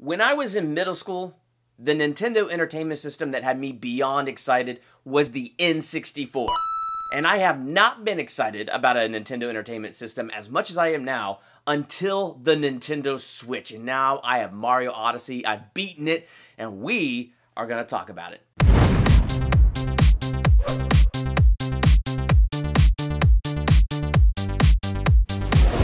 When I was in middle school, the Nintendo Entertainment System that had me beyond excited was the N64. And I have not been excited about a Nintendo Entertainment System as much as I am now until the Nintendo Switch. And now I have Mario Odyssey, I've beaten it, and we are going to talk about it.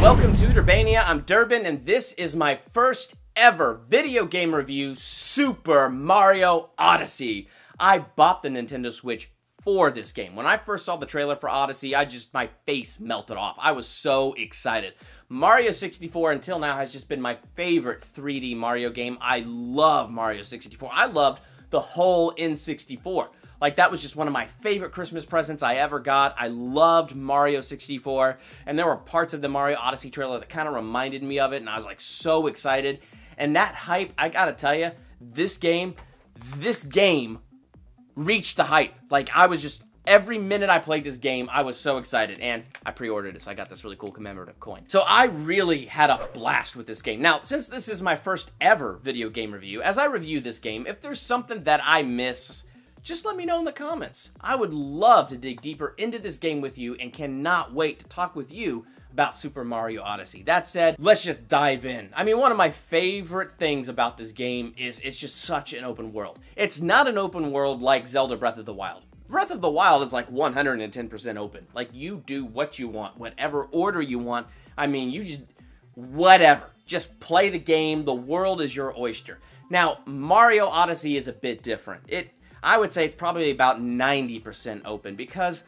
Welcome to Durbania, I'm Durbin, and this is my first ever video game review, Super Mario Odyssey. I bought the Nintendo Switch for this game. When I first saw the trailer for Odyssey, my face melted off. I was so excited. Mario 64 until now has just been my favorite 3D Mario game. I love Mario 64. I loved the whole N64. Like, that was just one of my favorite Christmas presents I ever got. I loved Mario 64, and there were parts of the Mario Odyssey trailer that kind of reminded me of it, and I was like so excited. And that hype, I gotta tell you, this game reached the hype. Like, I was just, every minute I played this game, I was so excited, and I pre-ordered it, so I got this really cool commemorative coin. So I really had a blast with this game. Now, since this is my first ever video game review, as I review this game, if there's something that I miss, just let me know in the comments. I would love to dig deeper into this game with you and cannot wait to talk with you about Super Mario Odyssey. That said, let's just dive in. I mean, one of my favorite things about this game is it's just such an open world. It's not an open world like Zelda Breath of the Wild. Breath of the Wild is like 110% open. Like, you do what you want, whatever order you want. I mean, you just, whatever. Just play the game. The world is your oyster. Now, Mario Odyssey is a bit different. I would say it's probably about 90% open because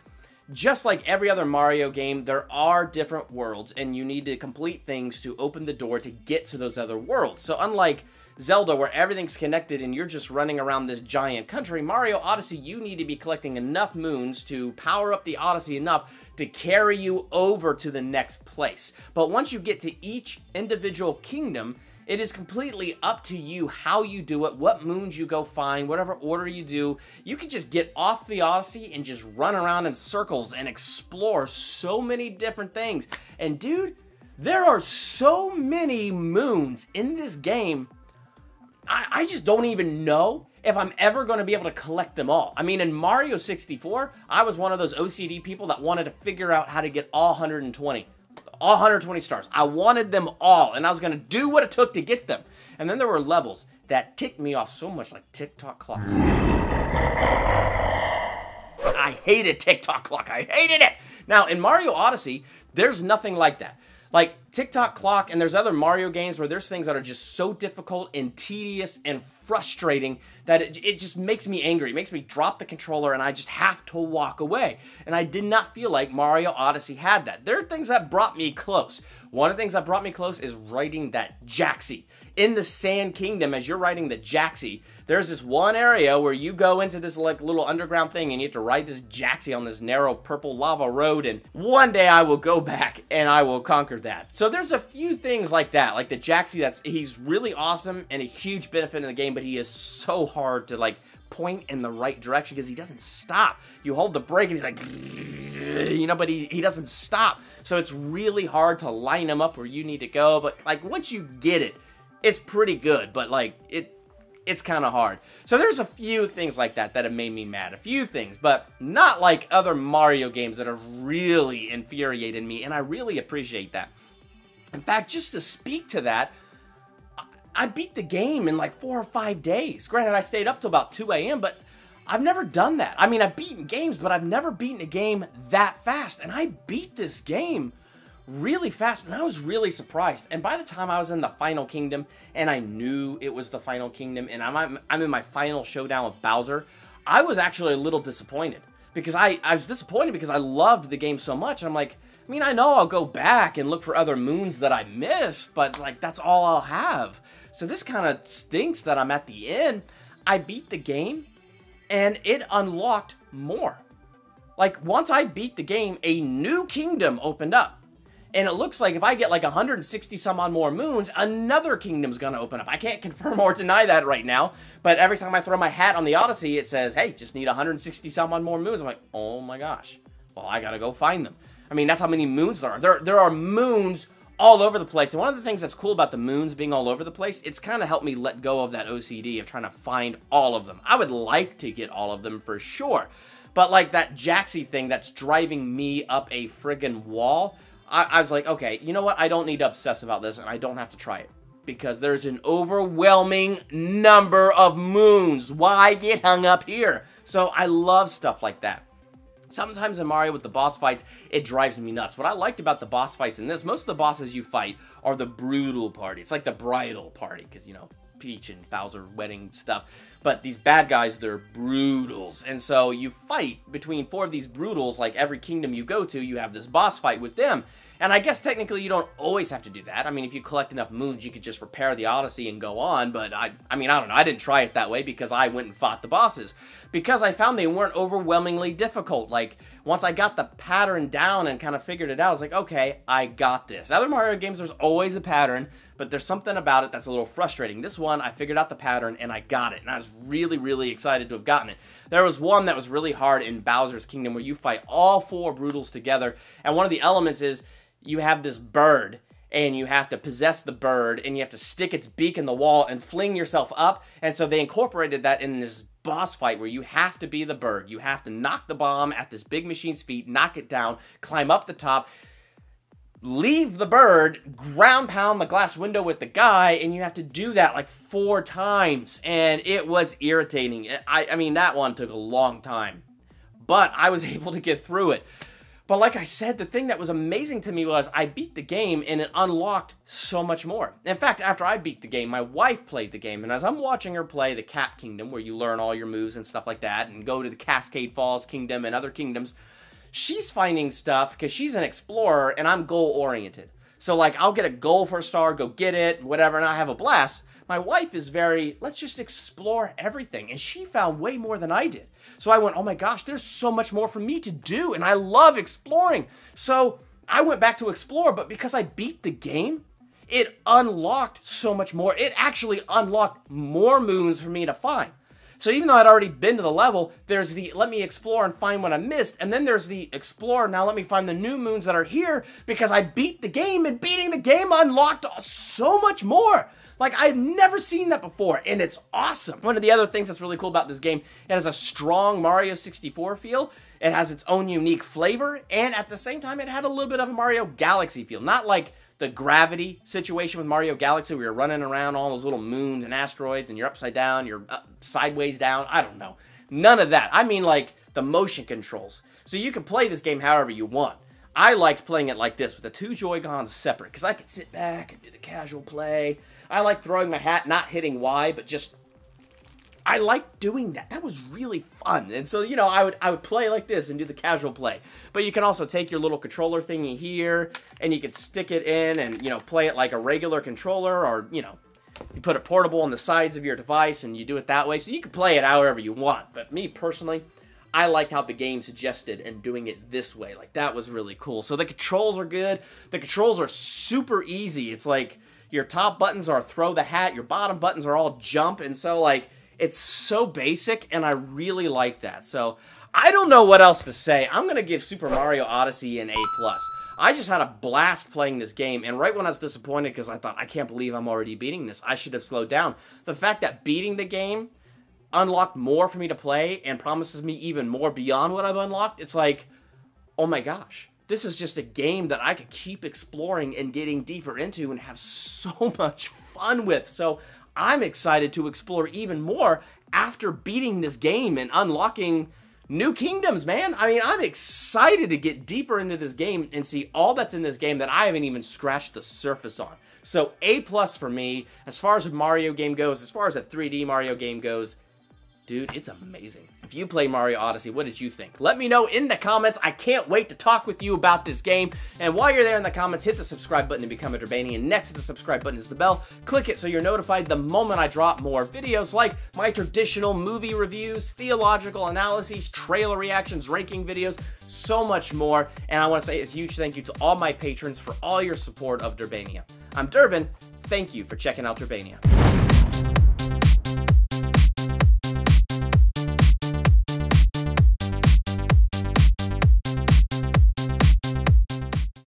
just like every other Mario game, there are different worlds and you need to complete things to open the door to get to those other worlds. So unlike Zelda where everything's connected and you're just running around this giant country, Mario Odyssey, you need to be collecting enough moons to power up the Odyssey enough to carry you over to the next place. But once you get to each individual kingdom, it is completely up to you how you do it, what moons you go find, whatever order you do. You can just get off the Odyssey and just run around in circles and explore so many different things. And dude, there are so many moons in this game, I just don't even know if I'm ever going to be able to collect them all. I mean, in Mario 64, I was one of those OCD people that wanted to figure out how to get all 120. All 120 stars. I wanted them all, and I was going to do what it took to get them. And then there were levels that ticked me off so much, like TikTok clock. I hated TikTok clock. I hated it. Now, in Mario Odyssey, there's nothing like that. Like TikTok clock, and there's other Mario games where there's things that are just so difficult and tedious and frustrating that it just makes me angry. It makes me drop the controller and I just have to walk away. And I did not feel like Mario Odyssey had that. There are things that brought me close. One of the things that brought me close is riding that Jaxi. In the Sand Kingdom, as you're riding the Jaxi, there's this one area where you go into this like little underground thing and you have to ride this Jaxi on this narrow purple lava road, and one day I will go back and I will conquer that. So there's a few things like that, like the Jaxi, he's really awesome and a huge benefit in the game, but he is so hard to like point in the right direction because he doesn't stop. You hold the brake and he's like, you know, but he doesn't stop. So it's really hard to line him up where you need to go, but like once you get it, it's pretty good, but like it's kind of hard. So there's a few things like that that have made me mad. A few things, but not like other Mario games that have really infuriated me, and I really appreciate that. In fact, just to speak to that, I beat the game in like 4 or 5 days. Granted, I stayed up till about 2 a.m., but I've never done that. I mean, I've beaten games, but I've never beaten a game that fast, and I beat this game really fast, and I was really surprised. And by the time I was in the final kingdom, and I knew it was the final kingdom, and I'm in my final showdown with Bowser, I was actually a little disappointed. Because I was disappointed because I loved the game so much. I'm like, I mean, I know I'll go back and look for other moons that I missed, but like, that's all I'll have. So this kind of stinks that I'm at the end. I beat the game, and it unlocked more. Like, once I beat the game, a new kingdom opened up. And it looks like if I get like 160 some odd more moons, another kingdom's gonna open up. I can't confirm or deny that right now, but every time I throw my hat on the Odyssey, it says, hey, just need 160 some odd more moons. I'm like, oh my gosh, well, I gotta go find them. I mean, that's how many moons there are. There are moons all over the place. And one of the things that's cool about the moons being all over the place, it's kind of helped me let go of that OCD of trying to find all of them. I would like to get all of them for sure. But like that Jaxie thing that's driving me up a friggin' wall, I was like, okay, you know what? I don't need to obsess about this, and I don't have to try it. Because there's an overwhelming number of moons. Why get hung up here? So I love stuff like that. Sometimes in Mario with the boss fights, it drives me nuts. What I liked about the boss fights in this, most of the bosses you fight are the brutal party. It's like the bridal party, because, you know, Peach and Bowser wedding stuff. But these bad guys, they're brutals. And so you fight between 4 of these brutals, like every kingdom you go to, you have this boss fight with them. And I guess technically you don't always have to do that. I mean, if you collect enough moons, you could just repair the Odyssey and go on. But I mean, I don't know. I didn't try it that way because I went and fought the bosses. Because I found they weren't overwhelmingly difficult. Like, once I got the pattern down and kind of figured it out, I was like, okay, I got this. Other Mario games, there's always a pattern, but there's something about it that's a little frustrating. This one, I figured out the pattern and I got it. And I was really, really excited to have gotten it. There was one that was really hard in Bowser's Kingdom where you fight all 4 brutals together. And one of the elements is you have this bird, and you have to possess the bird, and you have to stick its beak in the wall and fling yourself up. And so they incorporated that in this boss fight where you have to be the bird. You have to knock the bomb at this big machine's feet, knock it down, climb up the top, leave the bird, ground pound the glass window with the guy, and you have to do that like 4 times. And it was irritating. I mean, that one took a long time, but I was able to get through it. But like I said, the thing that was amazing to me was I beat the game and it unlocked so much more. In fact, after I beat the game, my wife played the game. And as I'm watching her play the Cat Kingdom, where you learn all your moves and stuff like that, and go to the Cascade Falls Kingdom and other kingdoms, she's finding stuff because she's an explorer and I'm goal-oriented. So like, I'll get a goal for a star, go get it, whatever, and I have a blast. My wife is very, let's just explore everything. And she found way more than I did. So I went, oh my gosh, there's so much more for me to do. And I love exploring. So I went back to explore, but because I beat the game, it unlocked so much more. It actually unlocked more moons for me to find. So even though I'd already been to the level, there's the let me explore and find what I missed. And then there's the explore, now let me find the new moons that are here because I beat the game, and beating the game unlocked so much more. Like, I've never seen that before, and it's awesome. One of the other things that's really cool about this game, it has a strong Mario 64 feel. It has its own unique flavor, and at the same time, it had a little bit of a Mario Galaxy feel. Not like the gravity situation with Mario Galaxy where you're running around all those little moons and asteroids, and you're upside down, you're sideways down, I don't know. None of that. I mean, like, the motion controls. So you can play this game however you want. I liked playing it like this, with the 2 Joy-Cons separate, because I could sit back and do the casual play. I like throwing my hat, not hitting Y, but just, I like doing that. That was really fun. And so, you know, I would play like this and do the casual play. But you can also take your little controller thingy here, and you could stick it in and, you know, play it like a regular controller, or, you know, you put it portable on the sides of your device and you do it that way. So you can play it however you want. But me, personally, I liked how the game suggested and doing it this way. Like, that was really cool. So the controls are good. The controls are super easy. It's like, your top buttons are throw the hat, your bottom buttons are all jump, and so, like, it's so basic, and I really like that. So, I don't know what else to say. I'm going to give Super Mario Odyssey an A+. I just had a blast playing this game, and right when I was disappointed because I thought, I can't believe I'm already beating this, I should have slowed down. The fact that beating the game unlocked more for me to play and promises me even more beyond what I've unlocked, it's like, oh my gosh. This is just a game that I could keep exploring and getting deeper into and have so much fun with. So I'm excited to explore even more after beating this game and unlocking new kingdoms, man. I mean, I'm excited to get deeper into this game and see all that's in this game that I haven't even scratched the surface on. So A+ for me, as far as a Mario game goes, as far as a 3D Mario game goes, dude, it's amazing. If you play Mario Odyssey, what did you think? Let me know in the comments. I can't wait to talk with you about this game. And while you're there in the comments, hit the subscribe button to become a Durbanian. Next to the subscribe button is the bell. Click it so you're notified the moment I drop more videos like my traditional movie reviews, theological analyses, trailer reactions, ranking videos, so much more. And I want to say a huge thank you to all my patrons for all your support of Durbania. I'm Durbin. Thank you for checking out Durbania.